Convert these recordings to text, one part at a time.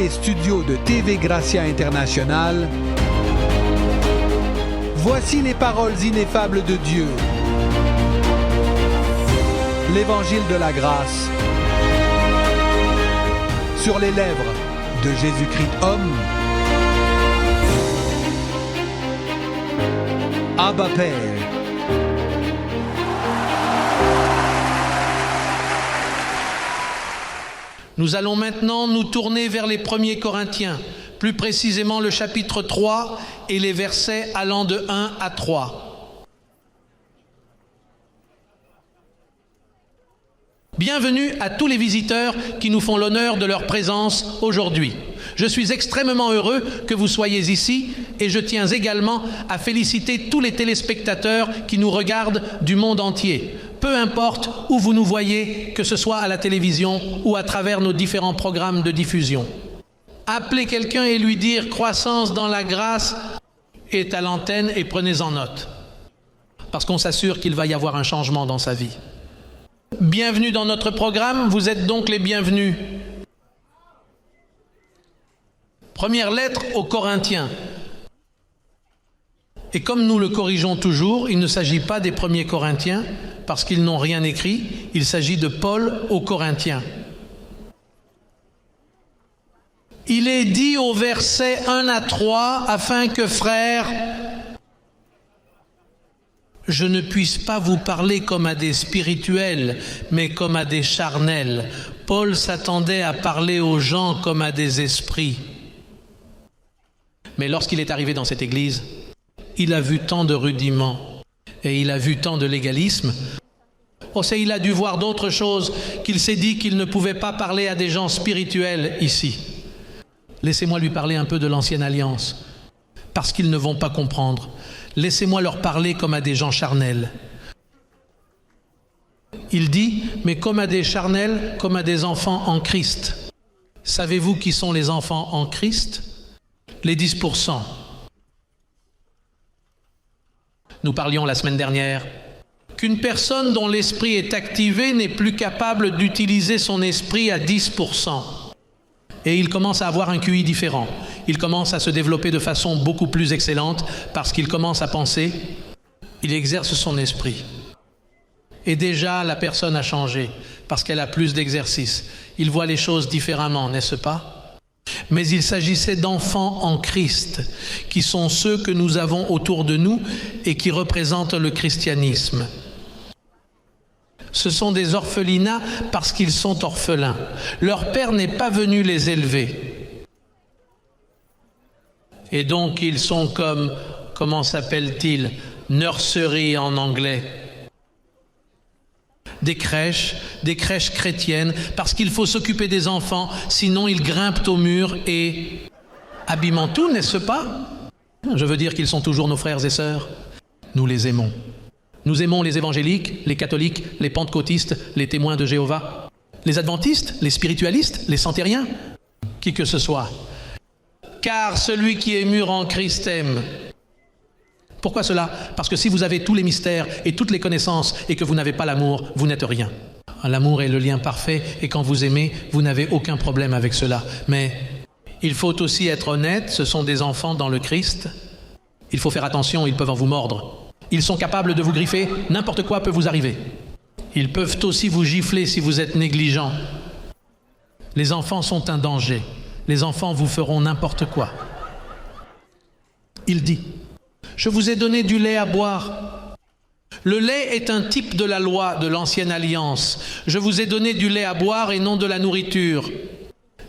les studios de TV Gracia International, voici les paroles ineffables de Dieu. L'Évangile de la grâce sur les lèvres de Jésus-Christ homme. Abba Père. Nous allons maintenant nous tourner vers les premiers Corinthiens, plus précisément le chapitre 3 et les versets allant de 1 à 3. Bienvenue à tous les visiteurs qui nous font l'honneur de leur présence aujourd'hui. Je suis extrêmement heureux que vous soyez ici et je tiens également à féliciter tous les téléspectateurs qui nous regardent du monde entier. Peu importe où vous nous voyez, que ce soit à la télévision ou à travers nos différents programmes de diffusion. Appelez quelqu'un et lui dire « Croissance dans la grâce » est à l'antenne et prenez-en note. Parce qu'on s'assure qu'il va y avoir un changement dans sa vie. Bienvenue dans notre programme, vous êtes donc les bienvenus. Première lettre aux Corinthiens. Et comme nous le corrigeons toujours, il ne s'agit pas des premiers Corinthiens, parce qu'ils n'ont rien écrit, il s'agit de Paul aux Corinthiens. Il est dit au verset 1 à 3, afin que, frères, je ne puisse pas vous parler comme à des spirituels, mais comme à des charnels. Paul s'attendait à parler aux gens comme à des esprits. Mais lorsqu'il est arrivé dans cette église, il a vu tant de rudiments et il a vu tant de légalisme. Il a dû voir d'autres choses qu'il s'est dit qu'il ne pouvait pas parler à des gens spirituels ici. Laissez-moi lui parler un peu de l'ancienne alliance, parce qu'ils ne vont pas comprendre. Laissez-moi leur parler comme à des gens charnels. Il dit, mais comme à des charnels, comme à des enfants en Christ. Savez-vous qui sont les enfants en Christ ? Les 10%. Nous parlions la semaine dernière qu'une personne dont l'esprit est activé n'est plus capable d'utiliser son esprit à 10%. Et il commence à avoir un QI différent. Il commence à se développer de façon beaucoup plus excellente parce qu'il commence à penser, il exerce son esprit. Et déjà, la personne a changé parce qu'elle a plus d'exercice. Il voit les choses différemment, n'est-ce pas ? Mais il s'agissait d'enfants en Christ, qui sont ceux que nous avons autour de nous et qui représentent le christianisme. Ce sont des orphelinats parce qu'ils sont orphelins. Leur père n'est pas venu les élever. Et donc ils sont comme, comment s'appelle-t-il, nursery en anglais. Des crèches chrétiennes, parce qu'il faut s'occuper des enfants, sinon ils grimpent au mur et abîment tout, n'est-ce pas ? Je veux dire qu'ils sont toujours nos frères et sœurs. Nous les aimons. Nous aimons les évangéliques, les catholiques, les pentecôtistes, les témoins de Jéhovah, les adventistes, les spiritualistes, les santériens, qui que ce soit. Car celui qui est mûr en Christ aime. Pourquoi cela ? Parce que si vous avez tous les mystères et toutes les connaissances et que vous n'avez pas l'amour, vous n'êtes rien. L'amour est le lien parfait et quand vous aimez, vous n'avez aucun problème avec cela. Mais il faut aussi être honnête, ce sont des enfants dans le Christ. Il faut faire attention, ils peuvent vous mordre. Ils sont capables de vous griffer, n'importe quoi peut vous arriver. Ils peuvent aussi vous gifler si vous êtes négligent. Les enfants sont un danger. Les enfants vous feront n'importe quoi. Il dit, je vous ai donné du lait à boire. Le lait est un type de la loi de l'ancienne alliance. Je vous ai donné du lait à boire et non de la nourriture,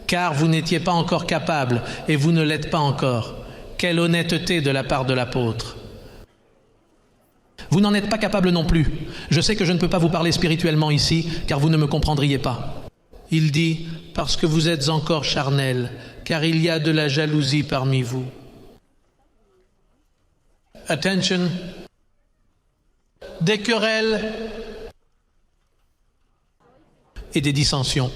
car vous n'étiez pas encore capable et vous ne l'êtes pas encore. Quelle honnêteté de la part de l'apôtre. Vous n'en êtes pas capable non plus. Je sais que je ne peux pas vous parler spirituellement ici, car vous ne me comprendriez pas. Il dit, parce que vous êtes encore charnels, car il y a de la jalousie parmi vous. Attention. Des querelles et des dissensions.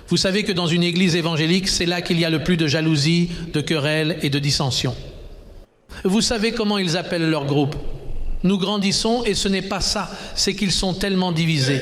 Vous savez que dans une église évangélique, c'est là qu'il y a le plus de jalousie, de querelles et de dissensions. Vous savez comment ils appellent leur groupe ? Nous grandissons et ce n'est pas ça, c'est qu'ils sont tellement divisés.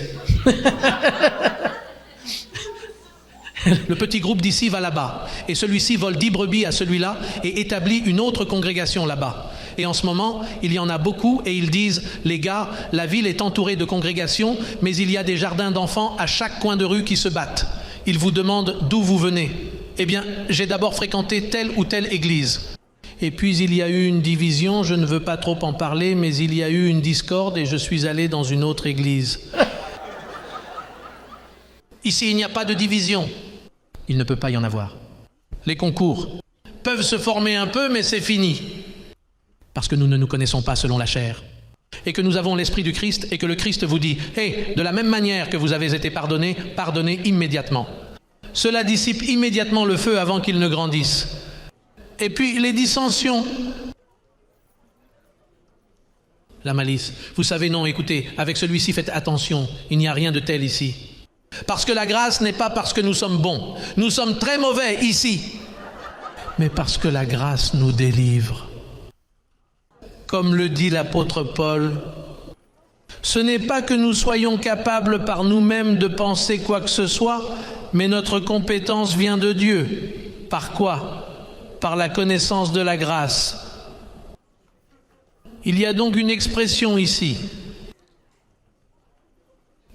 Le petit groupe d'ici va là-bas. Et celui-ci vole 10 brebis à celui-là et établit une autre congrégation là-bas. Et en ce moment, il y en a beaucoup et ils disent, les gars, la ville est entourée de congrégations, mais il y a des jardins d'enfants à chaque coin de rue qui se battent. Ils vous demandent d'où vous venez. Eh bien, j'ai d'abord fréquenté telle ou telle église. Et puis il y a eu une division, je ne veux pas trop en parler, mais il y a eu une discorde et je suis allé dans une autre église. Ici, il n'y a pas de division. Il ne peut pas y en avoir. Les concours peuvent se former un peu, mais c'est fini. Parce que nous ne nous connaissons pas selon la chair. Et que nous avons l'Esprit du Christ et que le Christ vous dit « Hey, de la même manière que vous avez été pardonnés, pardonnez immédiatement. » Cela dissipe immédiatement le feu avant qu'il ne grandisse. Et puis les dissensions. La malice. Vous savez, non, écoutez, avec celui-ci, faites attention. Il n'y a rien de tel ici. Parce que la grâce n'est pas parce que nous sommes bons. Nous sommes très mauvais ici. Mais parce que la grâce nous délivre. Comme le dit l'apôtre Paul, ce n'est pas que nous soyons capables par nous-mêmes de penser quoi que ce soit, mais notre compétence vient de Dieu. Par quoi ? Par la connaissance de la grâce. Il y a donc une expression ici.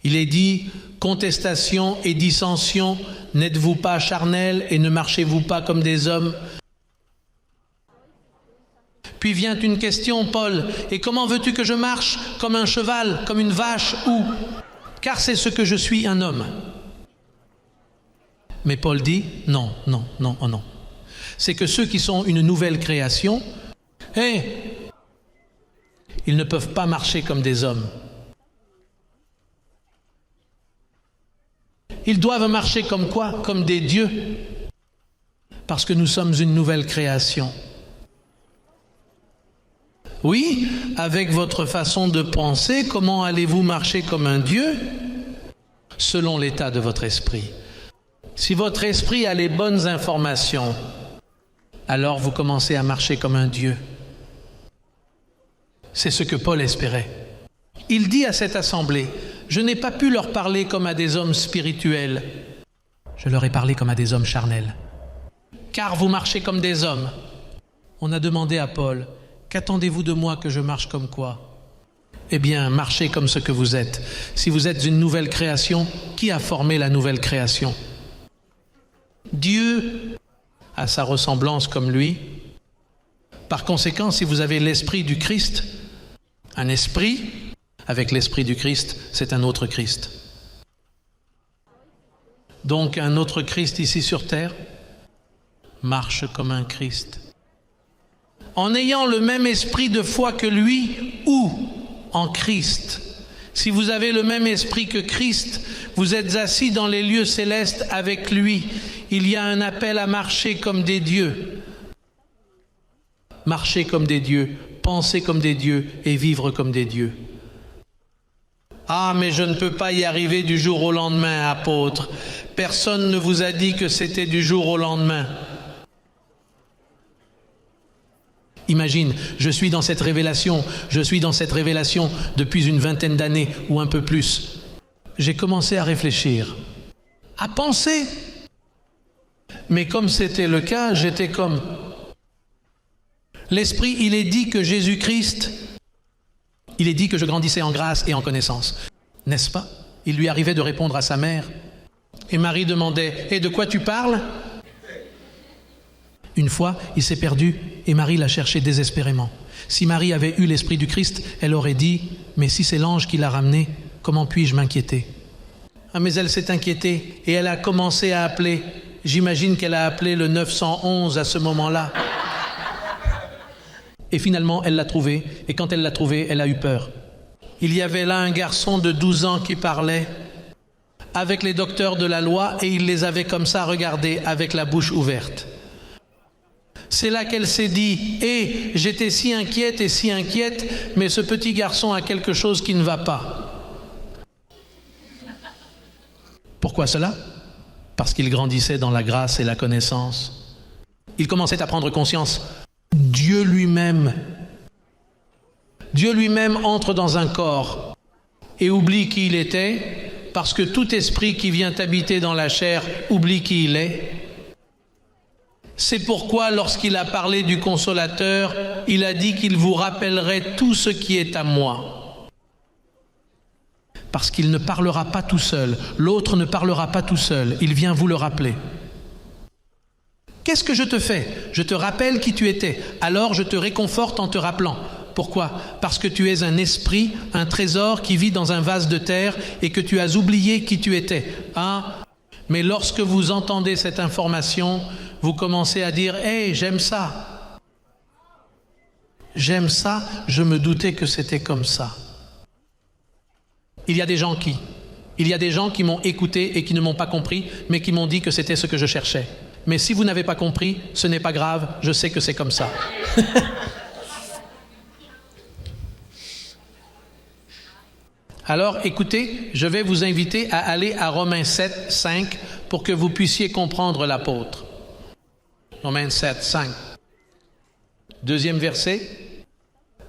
Il est dit, contestation et dissension, n'êtes-vous pas charnels et ne marchez-vous pas comme des hommes ? Puis vient une question, Paul, et comment veux-tu que je marche ? Comme un cheval, comme une vache, ou ? Car c'est ce que je suis, un homme. Mais Paul dit, non, non, non, oh non. C'est que ceux qui sont une nouvelle création, ils ne peuvent pas marcher comme des hommes. Ils doivent marcher comme quoi ? Comme des dieux. Parce que nous sommes une nouvelle création. Oui, avec votre façon de penser, comment allez-vous marcher comme un dieu ? Selon l'état de votre esprit. Si votre esprit a les bonnes informations, alors vous commencez à marcher comme un Dieu. C'est ce que Paul espérait. Il dit à cette assemblée, « Je n'ai pas pu leur parler comme à des hommes spirituels. Je leur ai parlé comme à des hommes charnels. Car vous marchez comme des hommes. » On a demandé à Paul, « Qu'attendez-vous de moi que je marche comme quoi ?» Eh bien, marchez comme ce que vous êtes. Si vous êtes une nouvelle création, qui a formé la nouvelle création ? Dieu à sa ressemblance comme lui. Par conséquent, si vous avez l'esprit du Christ, un esprit, avec l'esprit du Christ, c'est un autre Christ. Donc un autre Christ ici sur terre marche comme un Christ. En ayant le même esprit de foi que lui ou en Christ. Si vous avez le même esprit que Christ, vous êtes assis dans les lieux célestes avec lui. Il y a un appel à marcher comme des dieux. Marcher comme des dieux, penser comme des dieux et vivre comme des dieux. Ah, mais je ne peux pas y arriver du jour au lendemain, apôtre. Personne ne vous a dit que c'était du jour au lendemain. Imagine, je suis dans cette révélation depuis une vingtaine d'années ou un peu plus. J'ai commencé à réfléchir, à penser. Mais comme c'était le cas, j'étais comme... L'Esprit, il est dit que Jésus-Christ, il est dit que je grandissais en grâce et en connaissance. N'est-ce pas ? Il lui arrivait de répondre à sa mère. Et Marie demandait, « Et de quoi tu parles ?» Une fois, il s'est perdu et Marie l'a cherché désespérément. Si Marie avait eu l'Esprit du Christ, elle aurait dit, « Mais si c'est l'ange qui l'a ramené, comment puis-je m'inquiéter ?» Ah, mais elle s'est inquiétée et elle a commencé à appeler. J'imagine qu'elle a appelé le 911 à ce moment-là. Et finalement, elle l'a trouvé. Et quand elle l'a trouvé, elle a eu peur. Il y avait là un garçon de 12 ans qui parlait avec les docteurs de la loi et il les avait comme ça regardés avec la bouche ouverte. C'est là qu'elle s'est dit, « j'étais si inquiète, mais ce petit garçon a quelque chose qui ne va pas. » Pourquoi cela ? Parce qu'il grandissait dans la grâce et la connaissance. Il commençait à prendre conscience. Dieu lui-même entre dans un corps et oublie qui il était parce que tout esprit qui vient habiter dans la chair oublie qui il est. C'est pourquoi lorsqu'il a parlé du Consolateur, il a dit qu'il vous rappellerait tout ce qui est à moi. Parce qu'il ne parlera pas tout seul, l'autre ne parlera pas tout seul, il vient vous le rappeler. Qu'est-ce que je te fais? Je te rappelle qui tu étais, alors je te réconforte en te rappelant. Pourquoi? Parce que tu es un esprit, un trésor qui vit dans un vase de terre et que tu as oublié qui tu étais. Ah, mais lorsque vous entendez cette information, vous commencez à dire « Hey, j'aime ça. J'aime ça, je me doutais que c'était comme ça. » Il y a des gens qui m'ont écouté et qui ne m'ont pas compris, mais qui m'ont dit que c'était ce que je cherchais. Mais si vous n'avez pas compris, ce n'est pas grave, je sais que c'est comme ça. Alors, écoutez, je vais vous inviter à aller à Romains 7, 5 pour que vous puissiez comprendre l'apôtre. Romains 7, 5. Deuxième verset,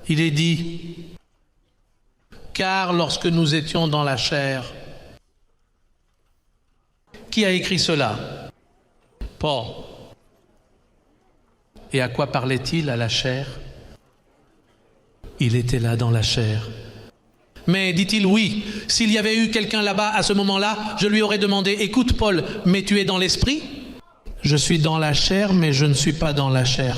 il est dit « Car lorsque nous étions dans la chair, qui a écrit cela? Paul. Et à quoi parlait-il à la chair? Il était là dans la chair. Mais dit-il, oui, s'il y avait eu quelqu'un là-bas à ce moment-là, je lui aurais demandé, écoute Paul, mais tu es dans l'esprit? Je suis dans la chair, mais je ne suis pas dans la chair.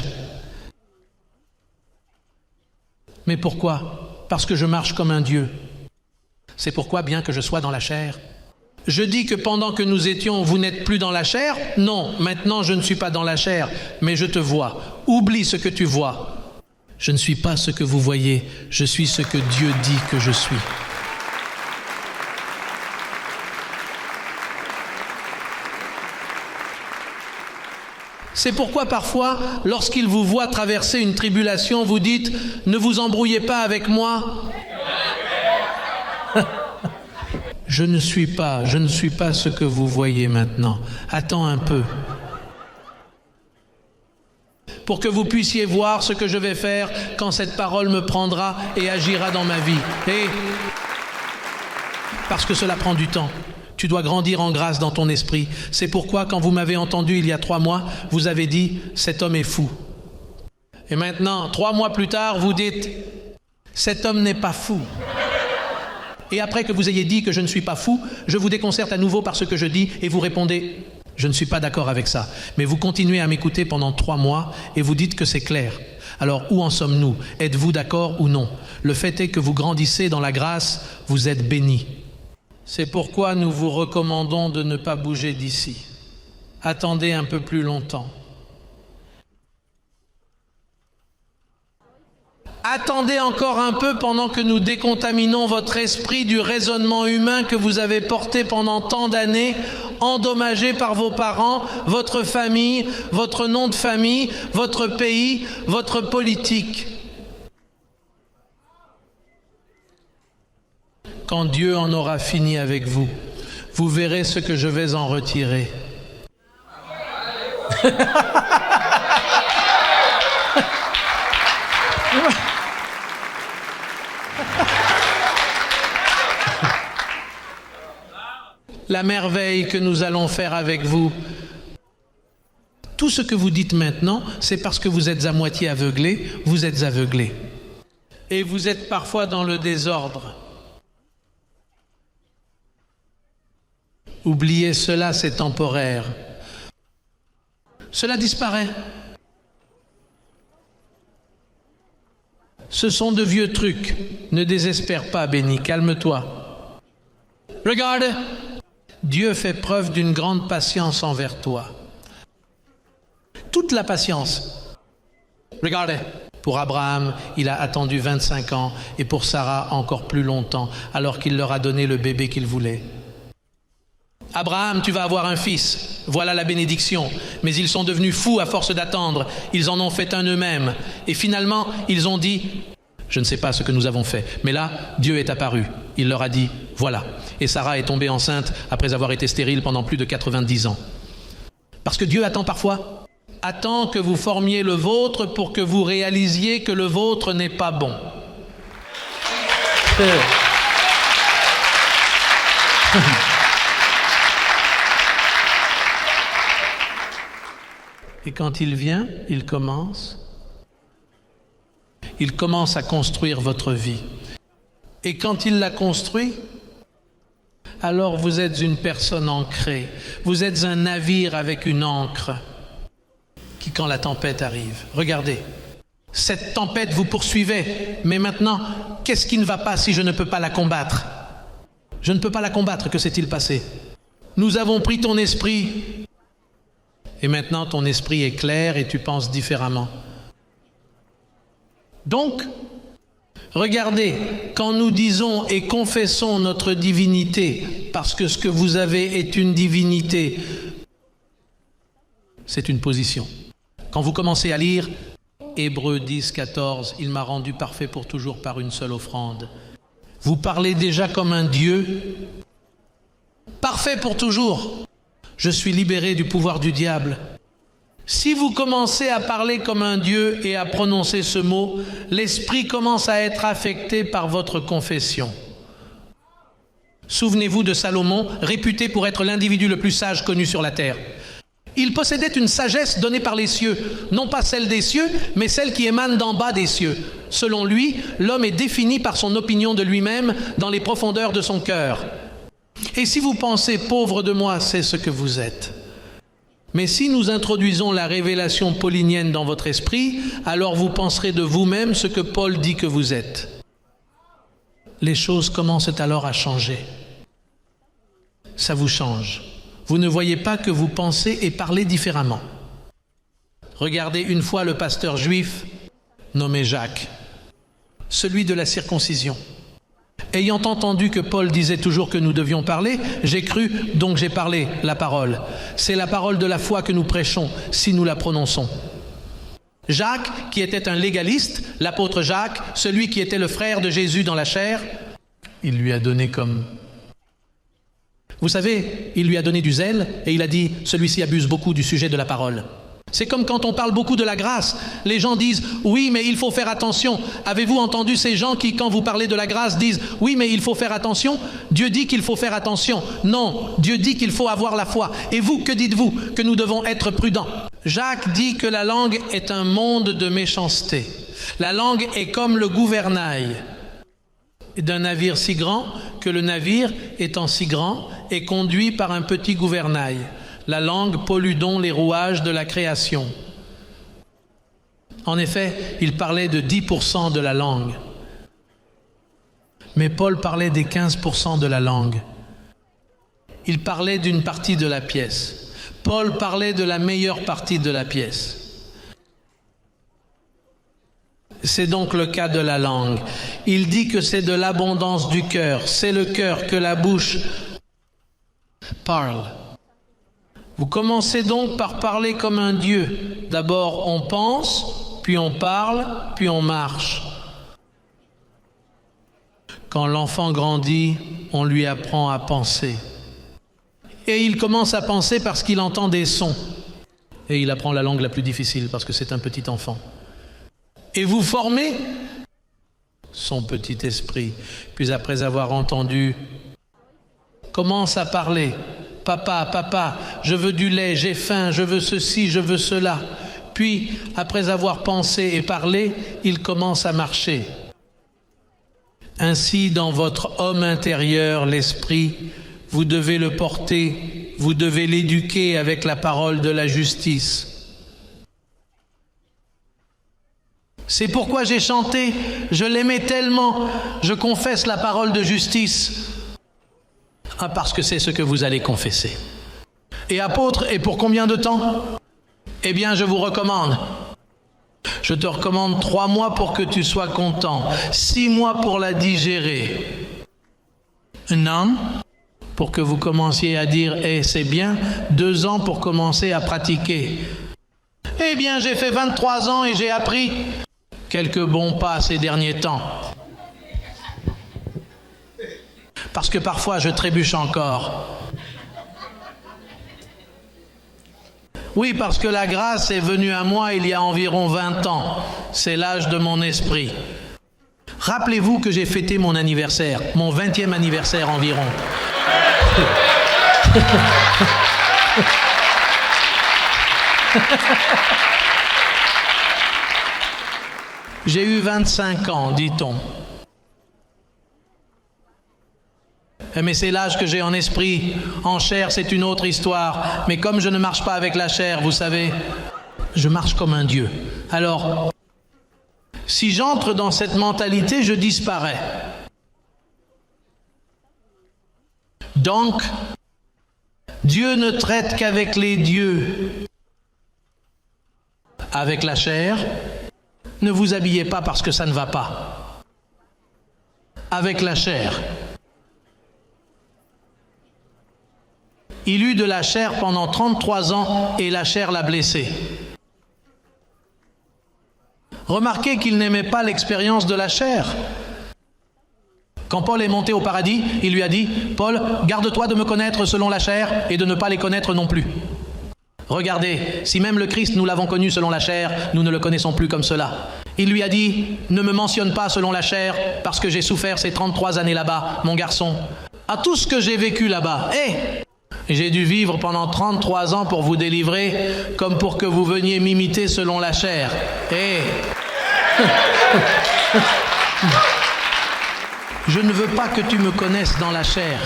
Mais pourquoi? Parce que je marche comme un Dieu. C'est pourquoi, bien que je sois dans la chair, je dis que pendant que nous étions, vous n'êtes plus dans la chair? Non, maintenant je ne suis pas dans la chair, mais je te vois. Oublie ce que tu vois. Je ne suis pas ce que vous voyez, je suis ce que Dieu dit que je suis. C'est pourquoi parfois, lorsqu'il vous voit traverser une tribulation, vous dites « Ne vous embrouillez pas avec moi ». Je ne suis pas ce que vous voyez maintenant. Attends un peu. Pour que vous puissiez voir ce que je vais faire quand cette parole me prendra et agira dans ma vie. Et parce que cela prend du temps. Tu dois grandir en grâce dans ton esprit. C'est pourquoi, quand vous m'avez entendu il y a 3 mois, vous avez dit « Cet homme est fou ». Et maintenant, 3 mois plus tard, vous dites « Cet homme n'est pas fou ». Et après que vous ayez dit que je ne suis pas fou, je vous déconcerte à nouveau par ce que je dis et vous répondez « Je ne suis pas d'accord avec ça ». Mais vous continuez à m'écouter pendant 3 mois et vous dites que c'est clair. Alors où en sommes-nous? Êtes-vous d'accord ou non? Le fait est que vous grandissez dans la grâce, vous êtes bénis. C'est pourquoi nous vous recommandons de ne pas bouger d'ici. Attendez un peu plus longtemps. Attendez encore un peu pendant que nous décontaminons votre esprit du raisonnement humain que vous avez porté pendant tant d'années, endommagé par vos parents, votre famille, votre nom de famille, votre pays, votre politique. Quand Dieu en aura fini avec vous, vous verrez ce que je vais en retirer. La merveille que nous allons faire avec vous. Tout ce que vous dites maintenant, c'est parce que vous êtes à moitié aveuglés, vous êtes aveuglés. Et vous êtes parfois dans le désordre. Oubliez cela, c'est temporaire. Cela disparaît. Ce sont de vieux trucs. Ne désespère pas, béni, calme-toi. Regarde, Dieu fait preuve d'une grande patience envers toi. Toute la patience. Regardez, pour Abraham, il a attendu 25 ans et pour Sarah encore plus longtemps, alors qu'il leur a donné le bébé qu'ils voulaient. Abraham, tu vas avoir un fils, voilà la bénédiction. Mais ils sont devenus fous à force d'attendre, ils en ont fait un eux-mêmes. Et finalement, ils ont dit, je ne sais pas ce que nous avons fait, mais là, Dieu est apparu. Il leur a dit, voilà. Et Sarah est tombée enceinte après avoir été stérile pendant plus de 90 ans. Parce que Dieu attend parfois, attend que vous formiez le vôtre pour que vous réalisiez que le vôtre n'est pas bon. Et quand il vient, il commence à construire votre vie. Et quand il la construit, alors vous êtes une personne ancrée. Vous êtes un navire avec une ancre qui, quand la tempête arrive, regardez, cette tempête vous poursuivait, mais maintenant, qu'est-ce qui ne va pas si je ne peux pas la combattre? Je ne peux pas la combattre, que s'est-il passé? Nous avons pris ton esprit, et maintenant ton esprit est clair et tu penses différemment. Donc, regardez, quand nous disons et confessons notre divinité, parce que ce que vous avez est une divinité, c'est une position. Quand vous commencez à lire Hébreux 10, 14, il m'a rendu parfait pour toujours par une seule offrande. Vous parlez déjà comme un Dieu, parfait pour toujours. Je suis libéré du pouvoir du diable. Si vous commencez à parler comme un Dieu et à prononcer ce mot, l'esprit commence à être affecté par votre confession. Souvenez-vous de Salomon, réputé pour être l'individu le plus sage connu sur la terre. Il possédait une sagesse donnée par les cieux, non pas celle des cieux, mais celle qui émane d'en bas des cieux. Selon lui, l'homme est défini par son opinion de lui-même dans les profondeurs de son cœur. Et si vous pensez « pauvre de moi », c'est ce que vous êtes. Mais si nous introduisons la révélation paulinienne dans votre esprit, alors vous penserez de vous-même ce que Paul dit que vous êtes. Les choses commencent alors à changer. Ça vous change. Vous ne voyez pas que vous pensez et parlez différemment. Regardez une fois le pasteur juif nommé Jacques, celui de la circoncision. Ayant entendu que Paul disait toujours que nous devions parler, j'ai cru, donc j'ai parlé, la parole. C'est la parole de la foi que nous prêchons, si nous la prononçons. Jacques, qui était un légaliste, l'apôtre Jacques, celui qui était le frère de Jésus dans la chair, il lui a donné comme... Vous savez, il lui a donné du zèle et il a dit « celui-ci abuse beaucoup du sujet de la parole ». C'est comme quand on parle beaucoup de la grâce. Les gens disent « oui, mais il faut faire attention ». Avez-vous entendu ces gens qui, quand vous parlez de la grâce, disent « oui, mais il faut faire attention ». Dieu dit qu'il faut faire attention. Non, Dieu dit qu'il faut avoir la foi. Et vous, que dites-vous? Que nous devons être prudents. Jacques dit que la langue est un monde de méchanceté. La langue est comme le gouvernail d'un navire si grand que le navire, étant si grand, est conduit par un petit gouvernail. La langue pollue donc les rouages de la création. En effet, il parlait de 10% de la langue. Mais Paul parlait des 15% de la langue. Il parlait d'une partie de la pièce. Paul parlait de la meilleure partie de la pièce. C'est donc le cas de la langue. Il dit que c'est de l'abondance du cœur. C'est le cœur que la bouche parle. Vous commencez donc par parler comme un Dieu. D'abord on pense, puis on parle, puis on marche. Quand l'enfant grandit, on lui apprend à penser. Et il commence à penser parce qu'il entend des sons. Et il apprend la langue la plus difficile parce que c'est un petit enfant. Et vous formez son petit esprit. Puis après avoir entendu, commence à parler. Papa, papa, je veux du lait, j'ai faim, je veux ceci, je veux cela. Puis, après avoir pensé et parlé, il commence à marcher. Ainsi, dans votre homme intérieur, l'esprit, vous devez le porter, vous devez l'éduquer avec la parole de la justice. C'est pourquoi j'ai chanté, je l'aimais tellement, je confesse la parole de justice. Ah, parce que c'est ce que vous allez confesser. Et apôtre, et pour combien de temps? Eh bien, je vous recommande. Je te recommande 3 mois pour que tu sois content, 6 mois pour la digérer, 1 an pour que vous commenciez à dire « Eh, c'est bien », 2 ans pour commencer à pratiquer. Eh bien, j'ai fait 23 ans et j'ai appris quelques bons pas ces derniers temps. Parce que parfois, je trébuche encore. Oui, parce que la grâce est venue à moi il y a environ 20 ans. C'est l'âge de mon esprit. Rappelez-vous que j'ai fêté mon anniversaire, mon 20e anniversaire environ. J'ai eu 25 ans, dit-on. Mais c'est l'âge que j'ai en esprit. En chair, c'est une autre histoire. Mais comme je ne marche pas avec la chair, vous savez, je marche comme un Dieu. Alors, si j'entre dans cette mentalité, je disparais. Donc, Dieu ne traite qu'avec les dieux. Avec la chair, ne vous habillez pas parce que ça ne va pas. Avec la chair. Il eut de la chair pendant 33 ans et la chair l'a blessé. Remarquez qu'il n'aimait pas l'expérience de la chair. Quand Paul est monté au paradis, il lui a dit « Paul, garde-toi de me connaître selon la chair et de ne pas les connaître non plus. » Regardez, si même le Christ nous l'avons connu selon la chair, nous ne le connaissons plus comme cela. Il lui a dit « Ne me mentionne pas selon la chair parce que j'ai souffert ces 33 années là-bas, mon garçon. À tout ce que j'ai vécu là-bas. J'ai dû vivre pendant 33 ans pour vous délivrer, comme pour que vous veniez m'imiter selon la chair. Je ne veux pas que tu me connaisses dans la chair.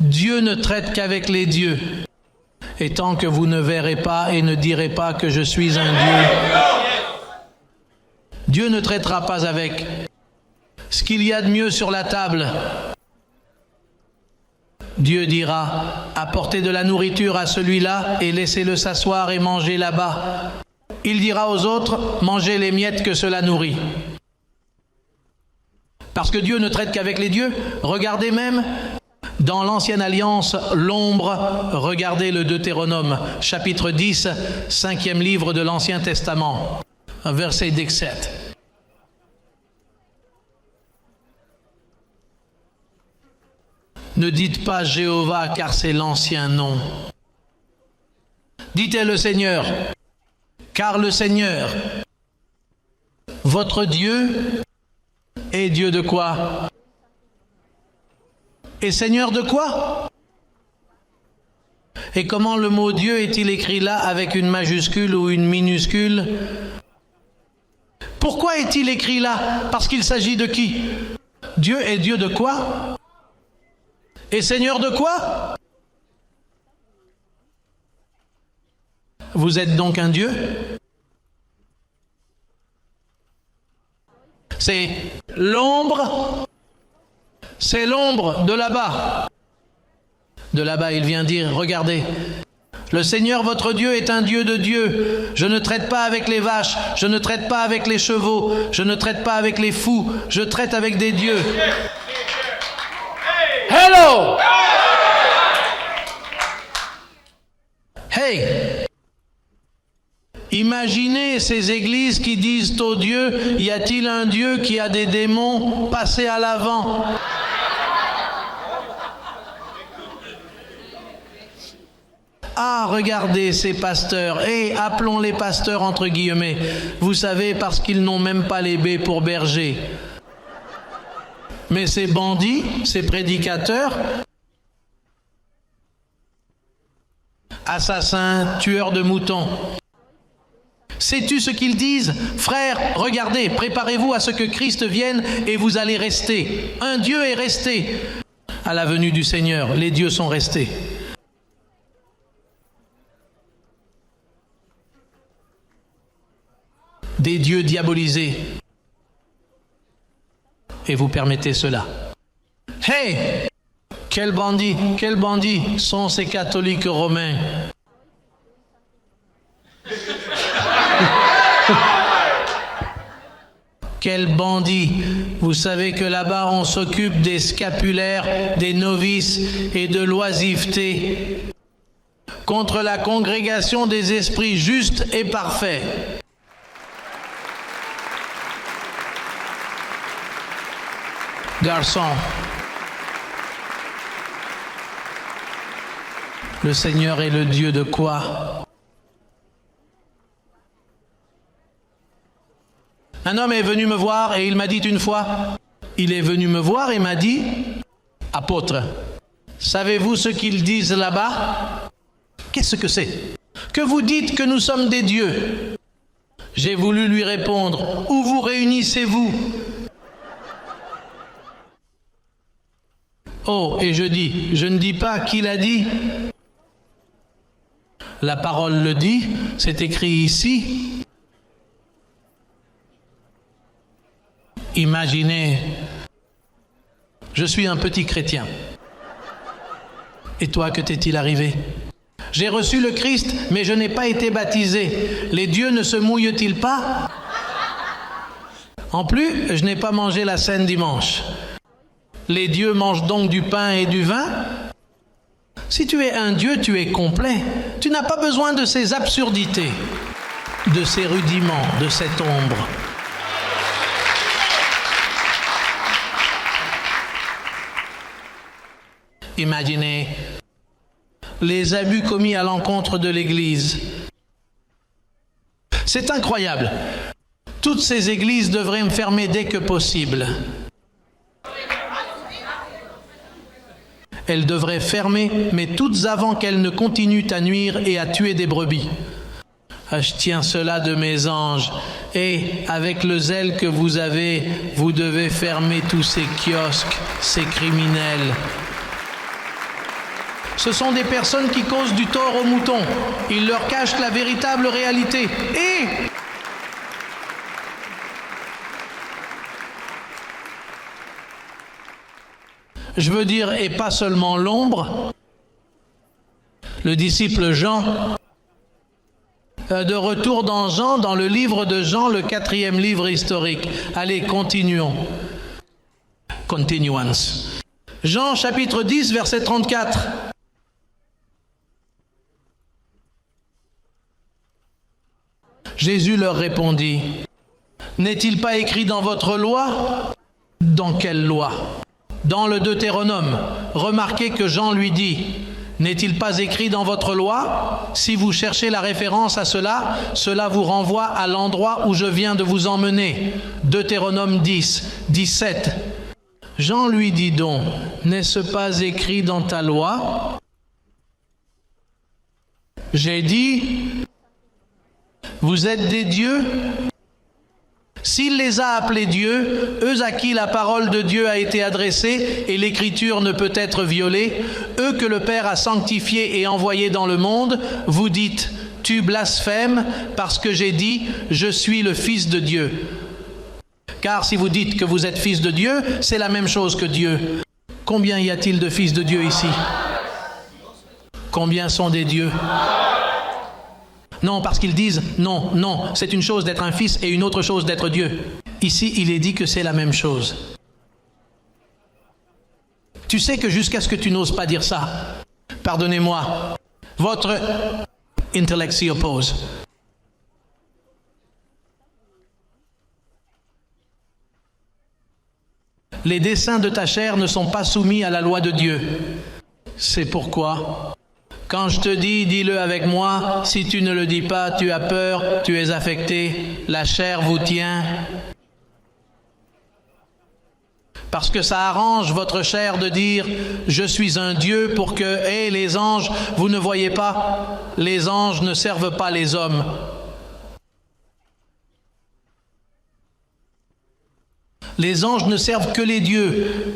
Dieu ne traite qu'avec les dieux. Et tant que vous ne verrez pas et ne direz pas que je suis un Dieu, Dieu ne traitera pas avec ce qu'il y a de mieux sur la table. Dieu dira, apportez de la nourriture à celui-là et laissez-le s'asseoir et manger là-bas. Il dira aux autres, mangez les miettes que cela nourrit. Parce que Dieu ne traite qu'avec les dieux. Regardez même dans l'Ancienne Alliance, l'ombre, regardez le Deutéronome, chapitre 10, 5e livre de l'Ancien Testament, verset 17. Ne dites pas Jéhovah, car c'est l'ancien nom. Dites le Seigneur, car le Seigneur, votre Dieu, est Dieu de quoi? Et Seigneur de quoi? Et comment le mot Dieu est-il écrit là avec une majuscule ou une minuscule? Pourquoi est-il écrit là? Parce qu'il s'agit de qui? Dieu est Dieu de quoi? Et Seigneur de quoi? Vous êtes donc un Dieu? C'est l'ombre de là-bas. De là-bas, il vient dire, regardez, le Seigneur votre Dieu est un Dieu de Dieu. Je ne traite pas avec les vaches, je ne traite pas avec les chevaux, je ne traite pas avec les fous, je traite avec des dieux. Hello! Hey! Imaginez ces églises qui disent aux dieux, y a-t-il un Dieu qui a des démons? Passez à l'avant. Ah, regardez ces pasteurs, appelons les pasteurs entre guillemets, vous savez, parce qu'ils n'ont même pas les baies pour berger. Mais ces bandits, ces prédicateurs, assassins, tueurs de moutons, sais-tu ce qu'ils disent? Frères, regardez, préparez-vous à ce que Christ vienne et vous allez rester. Un Dieu est resté. À la venue du Seigneur, les dieux sont restés. Des dieux diabolisés. Et vous permettez cela. Hey! Quels bandits sont ces catholiques romains? Quels bandits! Vous savez que là-bas on s'occupe des scapulaires, des novices et de l'oisiveté contre la congrégation des esprits justes et parfaits. Garçon, le Seigneur est le Dieu de quoi? Un homme est venu me voir et il m'a dit une fois, il est venu me voir et m'a dit, apôtre, savez-vous ce qu'ils disent là-bas? Qu'est-ce que c'est? Que vous dites que nous sommes des dieux. J'ai voulu lui répondre, où vous réunissez-vous? Oh, et je ne dis pas qui l'a dit. La parole le dit, c'est écrit ici. Imaginez, je suis un petit chrétien. Et toi, que t'est-il arrivé? J'ai reçu le Christ, mais je n'ai pas été baptisé. Les dieux ne se mouillent-ils pas? En plus, je n'ai pas mangé la Sainte dimanche. Les dieux mangent donc du pain et du vin? Si tu es un dieu, tu es complet. Tu n'as pas besoin de ces absurdités, de ces rudiments, de cette ombre. Imaginez les abus commis à l'encontre de l'Église. C'est incroyable. Toutes ces églises devraient me fermer dès que possible. Elles devraient fermer, mais toutes avant qu'elles ne continuent à nuire et à tuer des brebis. Ah, je tiens cela de mes anges. Et avec le zèle que vous avez, vous devez fermer tous ces kiosques, ces criminels. Ce sont des personnes qui causent du tort aux moutons. Ils leur cachent la véritable réalité. Et je veux dire, et pas seulement l'ombre, le disciple Jean, de retour dans Jean, dans le livre de Jean, le 4e livre historique. Allez, continuons. Continuance. Jean chapitre 10, verset 34. Jésus leur répondit, « N'est-il pas écrit dans votre loi? » Dans quelle loi? Dans le Deutéronome. Remarquez que Jean lui dit, « N'est-il pas écrit dans votre loi? » Si vous cherchez la référence à cela, cela vous renvoie à l'endroit où je viens de vous emmener. Deutéronome 10, 17. Jean lui dit donc, « N'est-ce pas écrit dans ta loi? » J'ai dit, vous êtes des dieux? S'il les a appelés dieux, eux à qui la parole de Dieu a été adressée et l'écriture ne peut être violée, eux que le Père a sanctifiés et envoyés dans le monde, vous dites, tu blasphèmes parce que j'ai dit, je suis le Fils de Dieu. Car si vous dites que vous êtes fils de Dieu, c'est la même chose que Dieu. Combien y a-t-il de fils de Dieu ici? Combien sont des dieux? Non, parce qu'ils disent, non, c'est une chose d'être un fils et une autre chose d'être Dieu. Ici, il est dit que c'est la même chose. Tu sais que jusqu'à ce que tu n'oses pas dire ça, pardonnez-moi, votre intellect s'y oppose. Les desseins de ta chair ne sont pas soumis à la loi de Dieu. C'est pourquoi... Quand je te dis, dis-le avec moi, si tu ne le dis pas, tu as peur, tu es affecté, la chair vous tient. Parce que ça arrange votre chair de dire, je suis un Dieu pour que, les anges, vous ne voyez pas, les anges ne servent pas les hommes. Les anges ne servent que les dieux.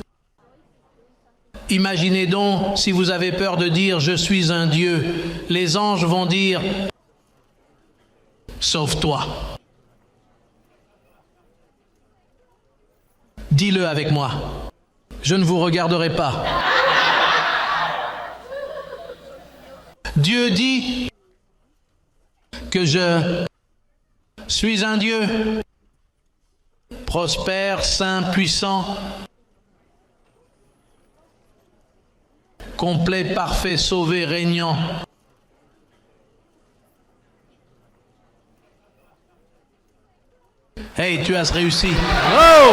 Imaginez donc, si vous avez peur de dire « Je suis un Dieu », les anges vont dire « Sauve-toi ». Dis-le avec moi. Je ne vous regarderai pas. Dieu dit que je suis un Dieu prospère, saint, puissant, complet, parfait, sauvé, régnant. Hey, tu as réussi. Oh!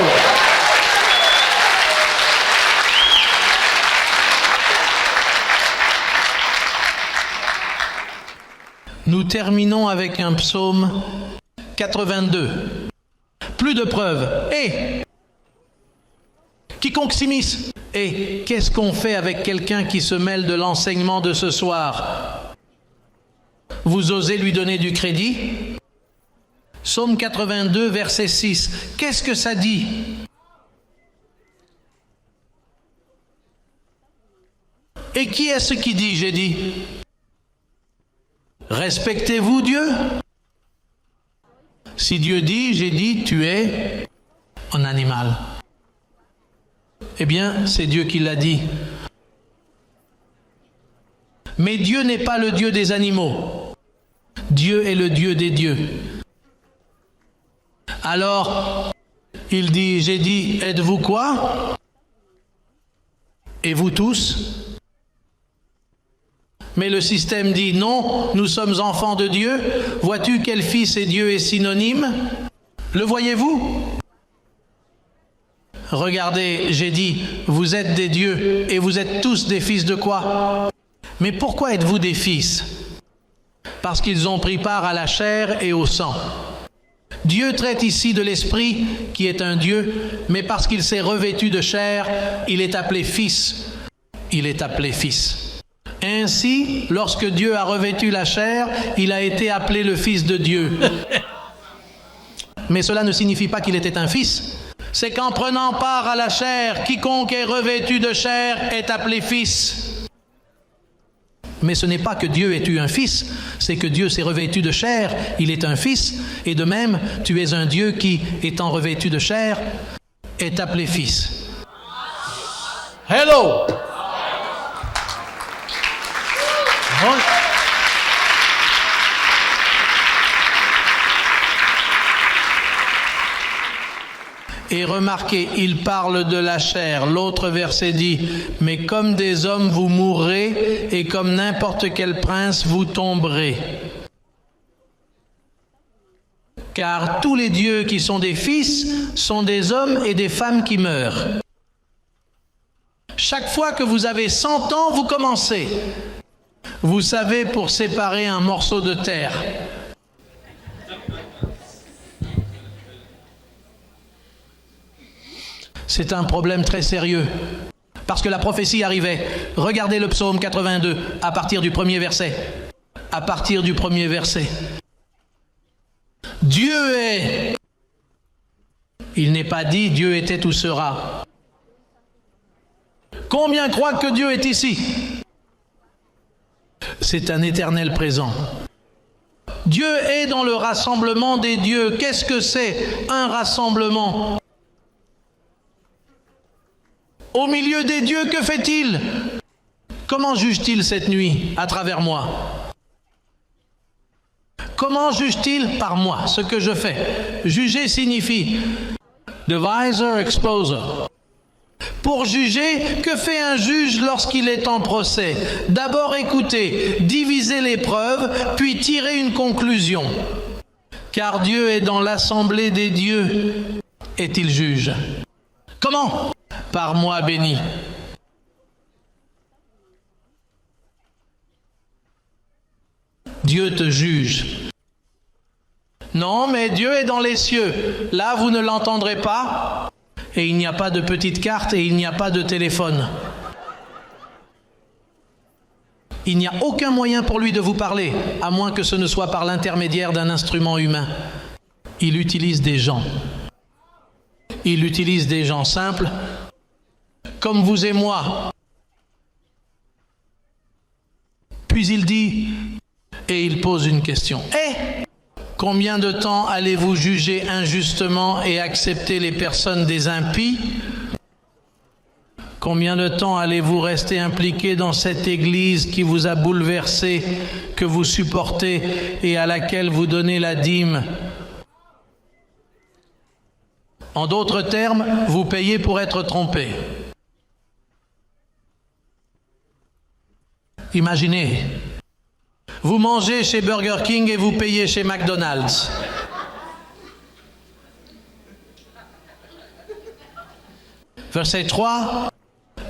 Nous terminons avec un psaume 82. Plus de preuves. Quiconque s'immisce. Et qu'est-ce qu'on fait avec quelqu'un qui se mêle de l'enseignement de ce soir? Vous osez lui donner du crédit? Psaume 82, verset 6. Qu'est-ce que ça dit? Et qui est-ce qui dit, j'ai dit? Respectez-vous Dieu? Si Dieu dit, j'ai dit, tu es un animal. Eh bien, c'est Dieu qui l'a dit. Mais Dieu n'est pas le Dieu des animaux. Dieu est le Dieu des dieux. Alors, il dit, j'ai dit, êtes-vous quoi? Et vous tous? Mais le système dit, non, nous sommes enfants de Dieu. Vois-tu quel fils et Dieu est synonyme? Le voyez-vous? Regardez, j'ai dit, vous êtes des dieux et vous êtes tous des fils de quoi? Mais pourquoi êtes-vous des fils? Parce qu'ils ont pris part à la chair et au sang. Dieu traite ici de l'Esprit, qui est un Dieu, mais parce qu'il s'est revêtu de chair, il est appelé fils. Il est appelé fils. Ainsi, lorsque Dieu a revêtu la chair, il a été appelé le Fils de Dieu. Mais cela ne signifie pas qu'il était un fils. C'est qu'en prenant part à la chair, quiconque est revêtu de chair est appelé fils. Mais ce n'est pas que Dieu ait eu un fils, c'est que Dieu s'est revêtu de chair, il est un fils, et de même, tu es un Dieu qui, étant revêtu de chair, est appelé fils. Hello! Et remarquez, il parle de la chair. L'autre verset dit, « Mais comme des hommes vous mourrez, et comme n'importe quel prince vous tomberez. » Car tous les dieux qui sont des fils sont des hommes et des femmes qui meurent. Chaque fois que vous avez 100 ans, vous commencez. Vous savez, pour séparer un morceau de terre. C'est un problème très sérieux, parce que la prophétie arrivait. Regardez le psaume 82, à partir du premier verset. À partir du premier verset. Dieu est. Il n'est pas dit Dieu était ou sera. Combien croient que Dieu est ici? C'est un éternel présent. Dieu est dans le rassemblement des dieux. Qu'est-ce que c'est un rassemblement? Au milieu des dieux, que fait-il? Comment juge-t-il cette nuit à travers moi? Comment juge-t-il par moi ce que je fais? Juger signifie divisor, exposer. Pour juger, que fait un juge lorsqu'il est en procès? D'abord écouter, diviser les preuves, puis tirer une conclusion. Car Dieu est dans l'assemblée des dieux, est-il juge? Comment? Par moi béni. Dieu te juge. Non, mais Dieu est dans les cieux. Là, vous ne l'entendrez pas. Et il n'y a pas de petite carte et il n'y a pas de téléphone. Il n'y a aucun moyen pour lui de vous parler, à moins que ce ne soit par l'intermédiaire d'un instrument humain. Il utilise des gens. Il utilise des gens simples, comme vous et moi. Puis il dit, et il pose une question. Combien de temps allez-vous juger injustement et accepter les personnes des impies? Combien de temps allez-vous rester impliqué dans cette église qui vous a bouleversé, que vous supportez et à laquelle vous donnez la dîme? En d'autres termes, vous payez pour être trompé. Imaginez, vous mangez chez Burger King et vous payez chez McDonald's. Verset 3.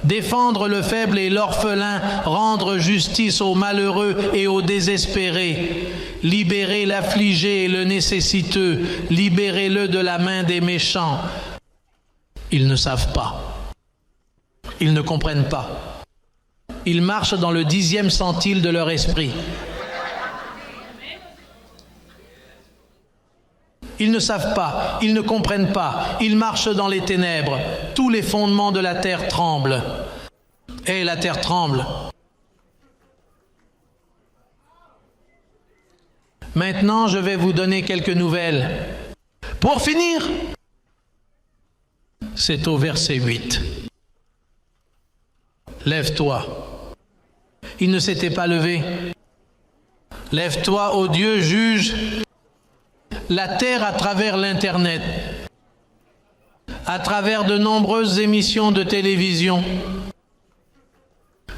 Défendre le faible et l'orphelin, rendre justice aux malheureux et aux désespérés, libérer l'affligé et le nécessiteux, libérez-le de la main des méchants. Ils ne savent pas. Ils ne comprennent pas. Ils marchent dans le 10e centile de leur esprit. Ils ne savent pas, ils ne comprennent pas, ils marchent dans les ténèbres. Tous les fondements de la terre tremblent. Et la terre tremble. Maintenant, je vais vous donner quelques nouvelles. Pour finir, c'est au verset 8. Lève-toi. Il ne s'était pas levé. Lève-toi, ô Dieu, juge la terre à travers l'Internet, à travers de nombreuses émissions de télévision,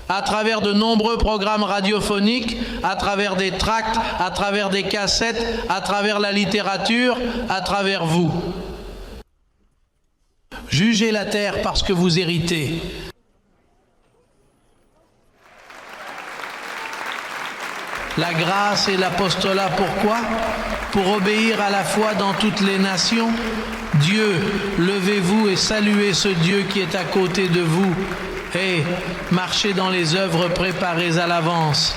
à travers de nombreux programmes radiophoniques, à travers des tracts, à travers des cassettes, à travers la littérature, à travers vous. Jugez la terre parce que vous héritez. La grâce et l'apostolat, pourquoi? Pour obéir à la foi dans toutes les nations. Dieu, levez-vous et saluez ce Dieu qui est à côté de vous. Et marchez dans les œuvres préparées à l'avance.